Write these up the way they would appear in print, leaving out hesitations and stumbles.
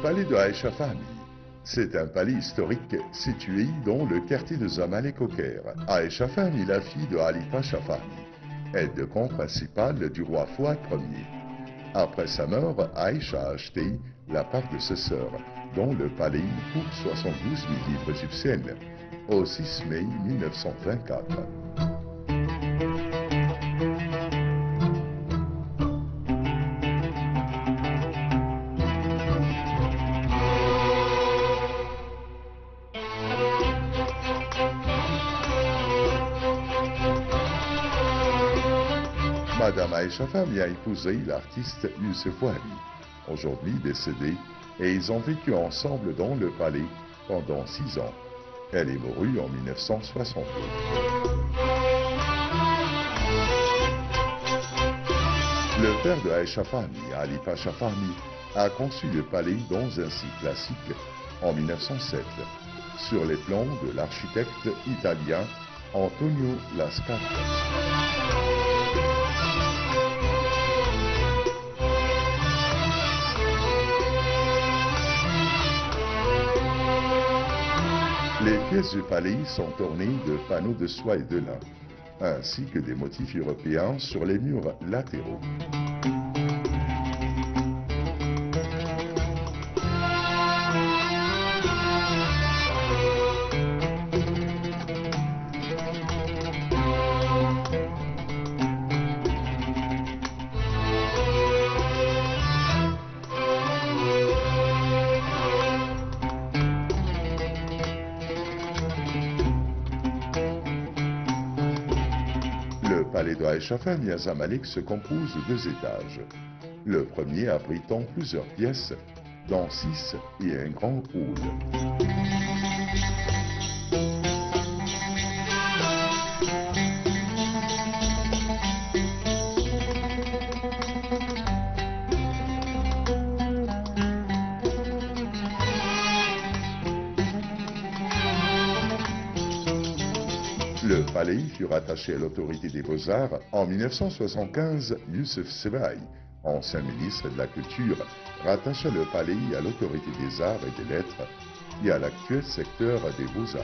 palais de Aïcha Fahmi. C'est un palais historique situé dans le quartier de Zamalek au Caire. Aïcha Fahmi, la fille de Ali Pacha Fahmi, est le camp principal du roi Fouad Ier. Après sa mort, Aïcha a acheté la part de ses sœurs dans le palais pour 72 000 livres égyptiennes au 6 mai 1924. Madame Aïcha Fahmi a épousé l'artiste Youssef Wahbi, aujourd'hui décédé, et ils ont vécu ensemble dans le palais pendant 6 ans. Elle est mourue en 1962. Le père de Aïcha Fahmi, Ali Pacha Fahmi, a conçu le palais dans un style classique en 1907, sur les plans de l'architecte italien Antonio Lascaffi. Les pièces du palais sont ornées de panneaux de soie et de lin, ainsi que des motifs européens sur les murs latéraux. Le palais de Aïcha Fahmi à Zamalek se compose de 2 étages. Le premier abritant plusieurs pièces, dont 6 et un grand hall. Le palais fut rattaché à l'autorité des Beaux-Arts en 1975. Youssef Sebaï, ancien ministre de la Culture, rattacha le palais à l'autorité des Arts et des Lettres et à l'actuel secteur des Beaux-Arts.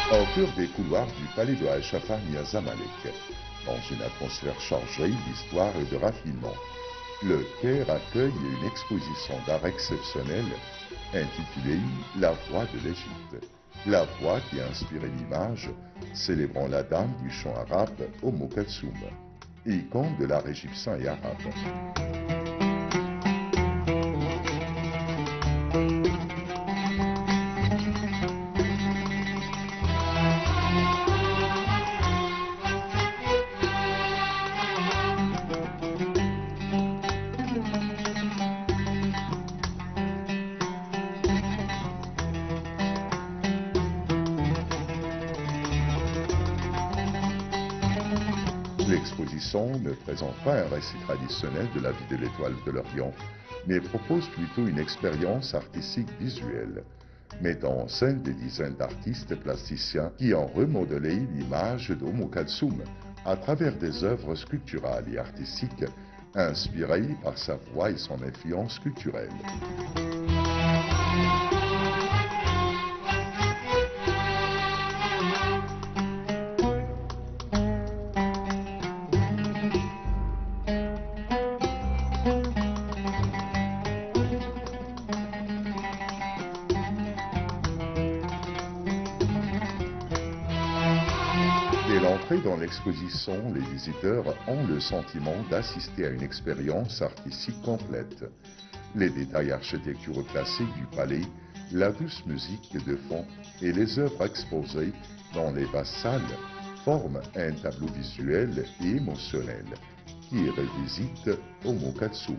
Au cœur des couloirs du palais de Aïcha Fahmi à Zamalek, dans une atmosphère chargée d'histoire et de raffinement, le Caire accueille une exposition d'art exceptionnelle intitulée « La voix de l'Égypte ». La voix qui a inspiré l'image célébrant la dame du chant arabe Oum Kalsoum, icône de l'art égyptien et arabe. L'exposition ne présente pas un récit traditionnel de la vie de l'étoile de l'Orient, mais propose plutôt une expérience artistique visuelle, mettant en scène des dizaines d'artistes plasticiens qui ont remodelé l'image d'Oum Kalsoum à travers des œuvres sculpturales et artistiques inspirées par sa voix et son influence culturelle. Dès l'entrée dans l'exposition, les visiteurs ont le sentiment d'assister à une expérience artistique complète. Les détails architecturaux classiques du palais, la douce musique de fond et les œuvres exposées dans les vastes salles forment un tableau visuel et émotionnel qui revisite Oum Kalsoum.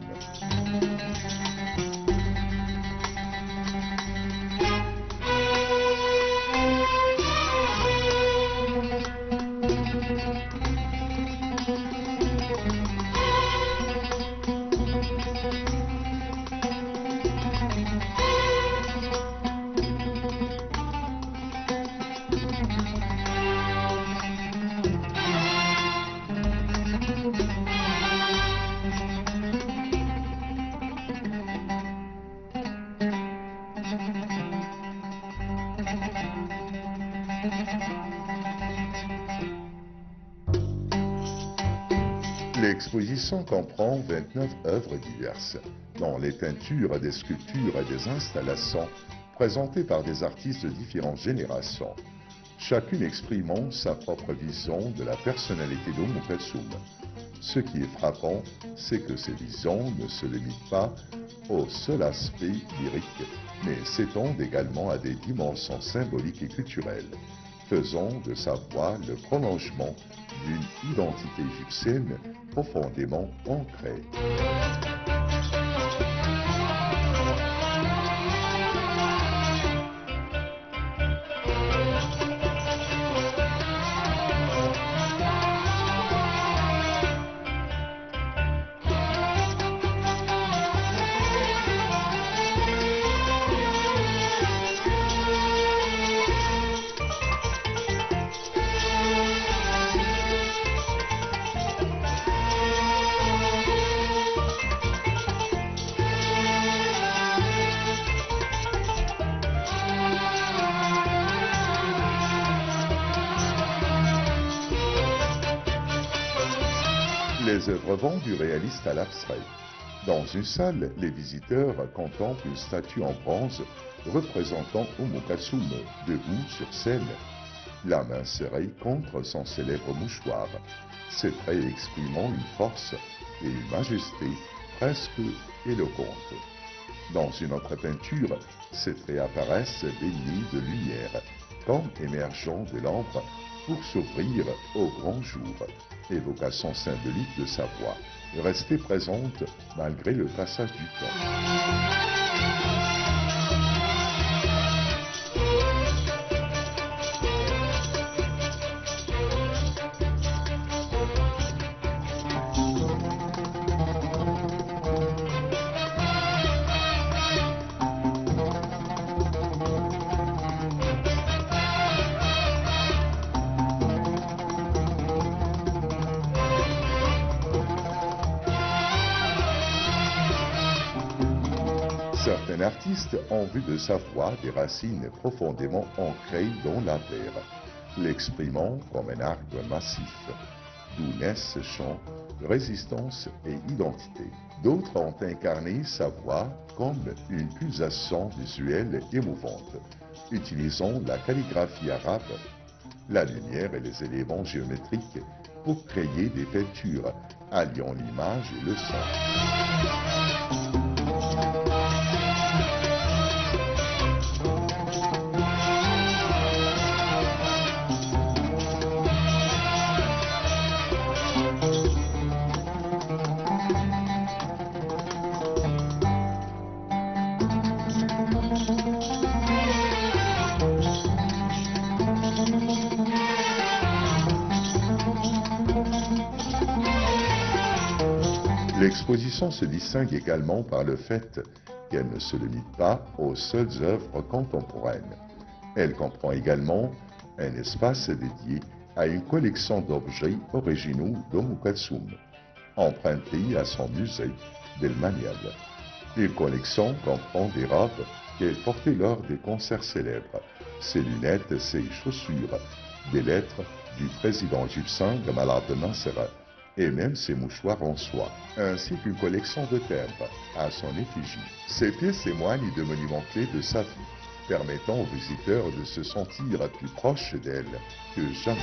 L'exposition comprend 29 œuvres diverses, dont les peintures, des sculptures et des installations présentées par des artistes de différentes générations, chacune exprimant sa propre vision de la personnalité d'Oumou Kalsoum. Ce qui est frappant, c'est que ces visions ne se limitent pas au seul aspect lyrique, mais s'étendent également à des dimensions symboliques et culturelles, faisant de sa voix le prolongement d'une identité égyptienne profondément ancrée. Les œuvres vont du réaliste à l'abstrait. Dans une salle, les visiteurs contemplent une statue en bronze représentant Oumou Kalsoum debout sur scène, la main serrée contre son célèbre mouchoir, ses traits exprimant une force et une majesté presque éloquentes. Dans une autre peinture, ces traits apparaissent baignés de lumière, comme émergeant de l'ombre pour s'ouvrir au grand jour, évocation symbolique de sa voix, restée présente malgré le passage du temps. Certains artistes ont vu de sa voix des racines profondément ancrées dans la terre, l'exprimant comme un arbre massif, d'où naissent chants, résistance et identité. D'autres ont incarné sa voix comme une pulsation visuelle émouvante, utilisant la calligraphie arabe, la lumière et les éléments géométriques pour créer des peintures alliant l'image et le son. L'exposition se distingue également par le fait qu'elle ne se limite pas aux seules œuvres contemporaines. Elle comprend également un espace dédié à une collection d'objets originaux d'Oumou Kalsoum, empruntés à son musée d'El Maniab. Une collection comprend des robes qu'elle portait lors des concerts célèbres, ses lunettes, ses chaussures, des lettres du président égyptien Gamal Abdel Nasser, et même ses mouchoirs en soie, ainsi qu'une collection de timbres à son effigie. Ces pièces témoignent de monuments clés de sa vie, permettant aux visiteurs de se sentir plus proches d'elle que jamais.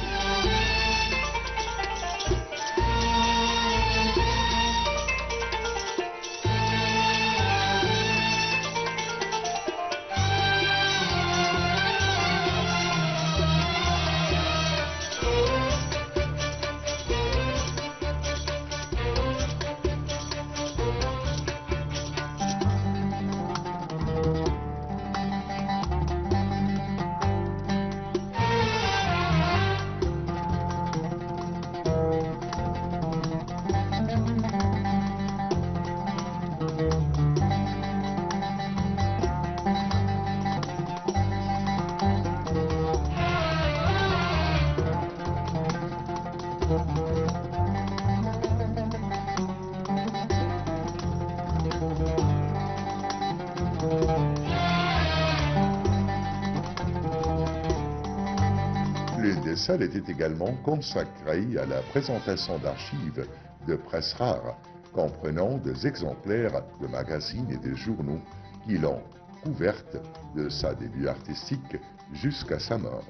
salle était également consacrée à la présentation d'archives de presse rares, comprenant des exemplaires de magazines et de journaux qui l'ont couverte de sa début artistique jusqu'à sa mort,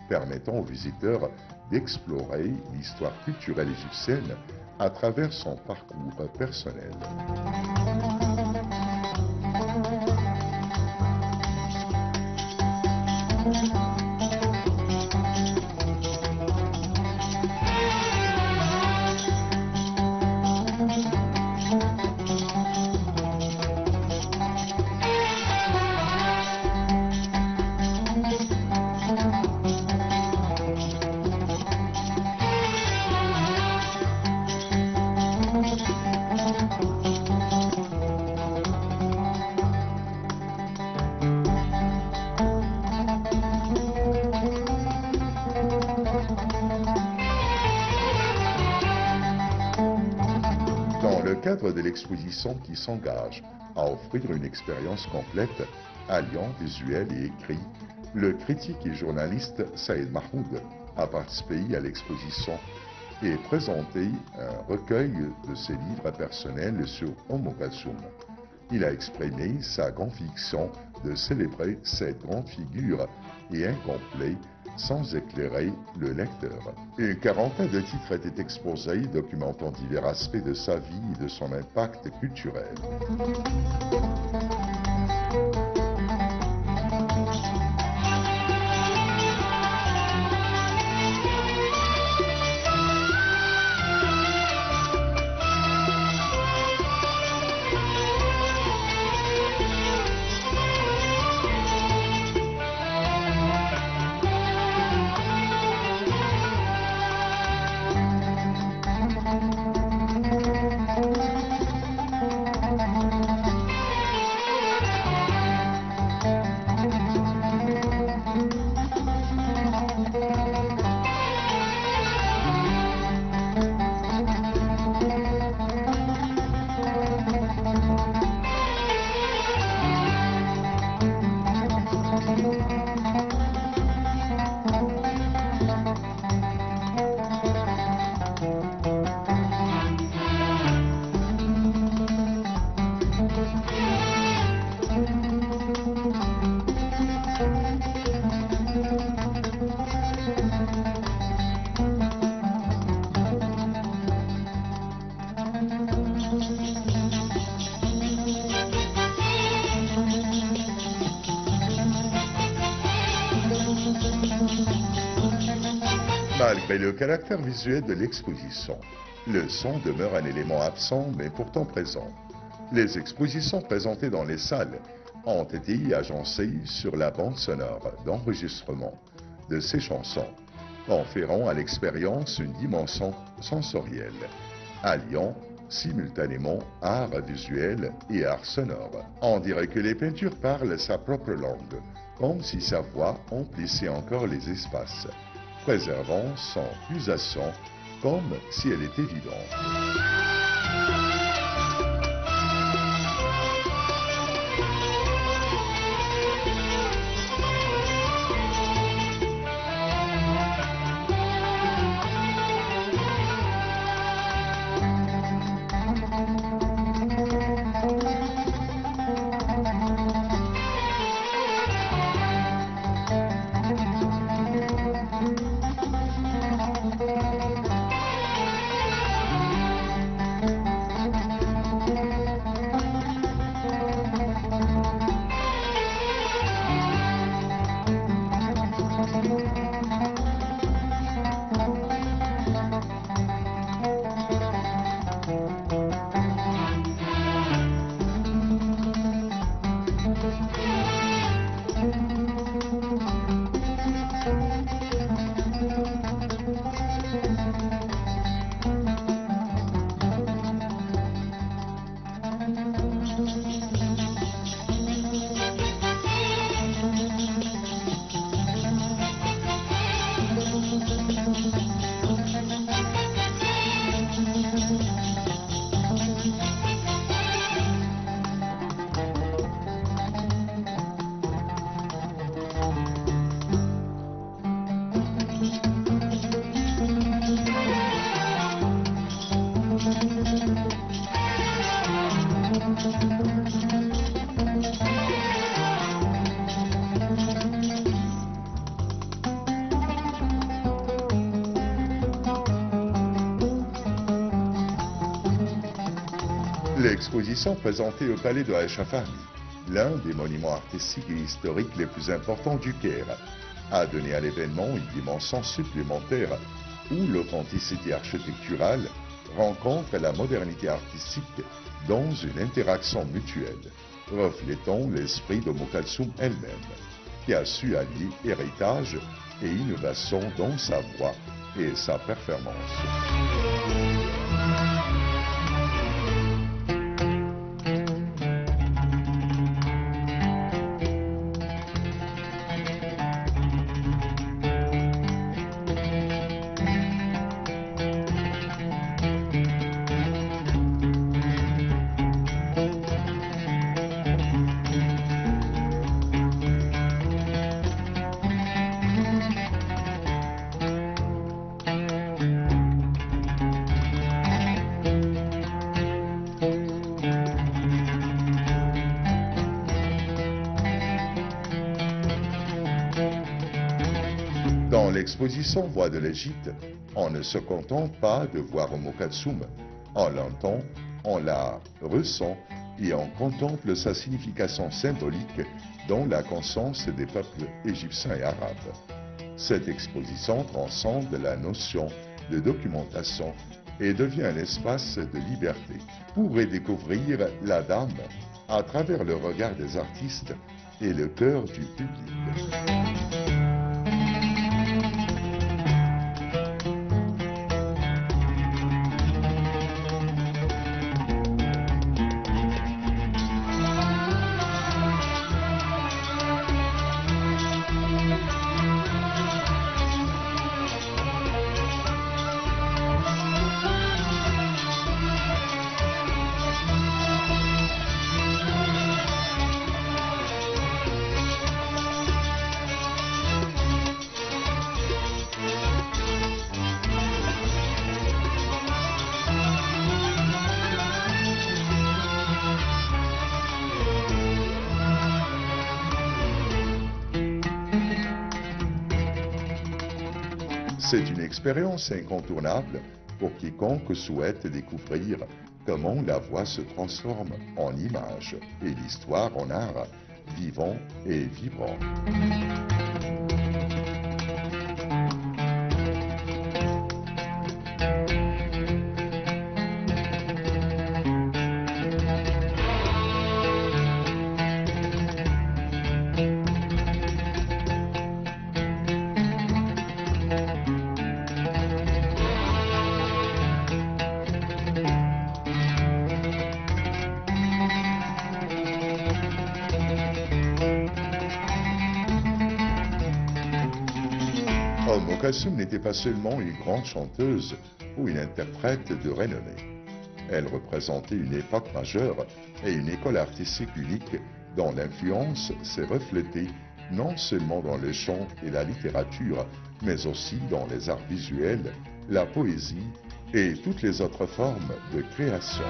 permettant aux visiteurs d'explorer l'histoire culturelle égyptienne à travers son parcours personnel. Dans le cadre de l'exposition qui s'engage à offrir une expérience complète, alliant visuel et écrit, le critique et journaliste Saïd Mahmoud a participé à l'exposition et présenté un recueil de ses livres personnels sur Kulthum. Il a exprimé sa conviction de célébrer cette grande figure et incomplet sans éclairer le lecteur. Une quarantaine de titres étaient exposés, documentant divers aspects de sa vie et de son impact culturel. Malgré le caractère visuel de l'exposition, le son demeure un élément absent mais pourtant présent. Les expositions présentées dans les salles ont été agencées sur la bande sonore d'enregistrement de ces chansons, conférant à l'expérience une dimension sensorielle, alliant simultanément art visuel et art sonore. On dirait que les peintures parlent sa propre langue, comme si sa voix emplissait encore les espaces, préservant son pulsation comme si elle était vivante. L'exposition présentée au Palais de Aïcha Fahmy, l'un des monuments artistiques et historiques les plus importants du Caire, a donné à l'événement une dimension supplémentaire où l'authenticité architecturale rencontre la modernité artistique dans une interaction mutuelle, reflétant l'esprit de Umm Kulthum elle-même, qui a su allier héritage et innovation dans sa voix et sa performance. Dans l'exposition Voix de l'Égypte, on ne se contente pas de voir Umm Kulthum, on l'entend, on la ressent et on contemple sa signification symbolique dans la conscience des peuples égyptiens et arabes. Cette exposition transcende la notion de documentation et devient un espace de liberté pour redécouvrir la dame à travers le regard des artistes et le cœur du public. C'est une expérience incontournable pour quiconque souhaite découvrir comment la voix se transforme en image et l'histoire en art vivant et vibrant. Umm Kulthum n'était pas seulement une grande chanteuse ou une interprète de renommée. Elle représentait une époque majeure et une école artistique unique dont l'influence s'est reflétée non seulement dans le chant et la littérature, mais aussi dans les arts visuels, la poésie et toutes les autres formes de création.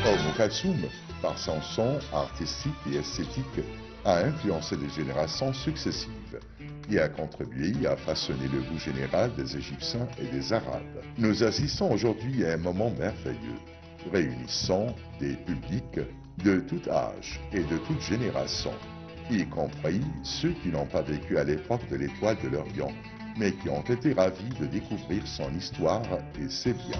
Umm Kulthum, par son son artistique et esthétique, a influencé des générations successives et a contribué à façonner le goût général des Égyptiens et des Arabes. Nous assistons aujourd'hui à un moment merveilleux, réunissant des publics de tout âge et de toute génération, y compris ceux qui n'ont pas vécu à l'époque de l'étoile de l'Orient, mais qui ont été ravis de découvrir son histoire et ses biens.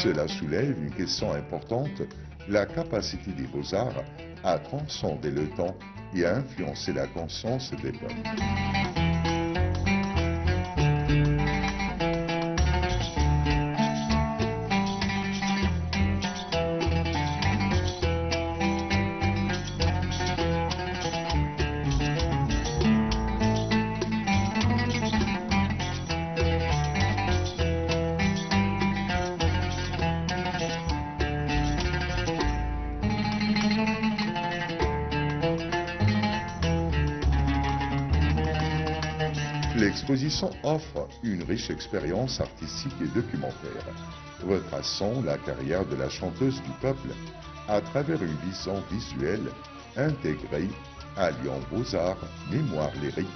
Cela soulève une question importante, la capacité des beaux-arts à transcender le temps et à influencer la conscience des peuples. L'exposition offre une riche expérience artistique et documentaire, retraçant la carrière de la chanteuse du peuple à travers une vision visuelle intégrée, alliant beaux-arts, mémoire lyrique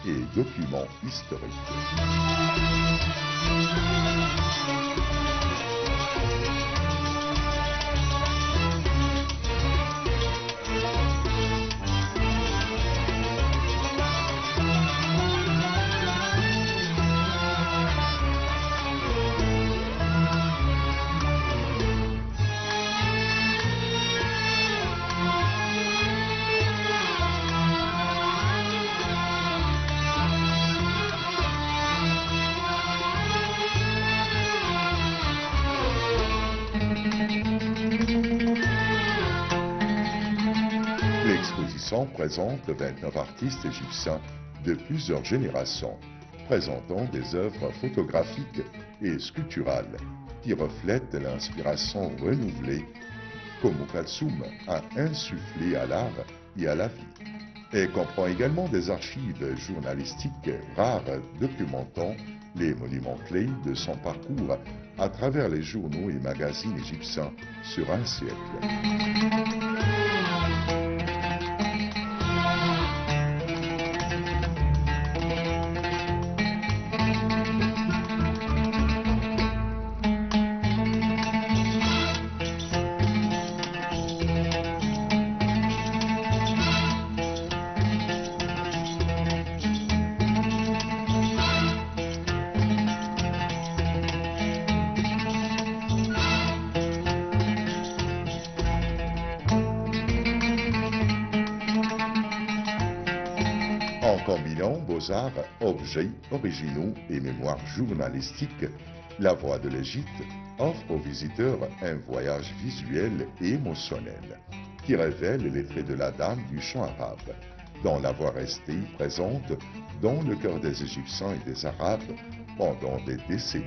et documents historiques. L'exposition présente 29 artistes égyptiens de plusieurs générations, présentant des œuvres photographiques et sculpturales qui reflètent l'inspiration renouvelée qu'Oumou Kalsoum a insufflée à l'art et à la vie. Et comprend également des archives journalistiques rares documentant les monuments clés de son parcours à travers les journaux et magazines égyptiens sur un siècle. En combinant beaux-arts, objets originaux et mémoire journalistique, La Voix de l'Égypte offre aux visiteurs un voyage visuel et émotionnel qui révèle les traits de la dame du chant arabe, dont la voix restée présente dans le cœur des Égyptiens et des Arabes pendant des décennies.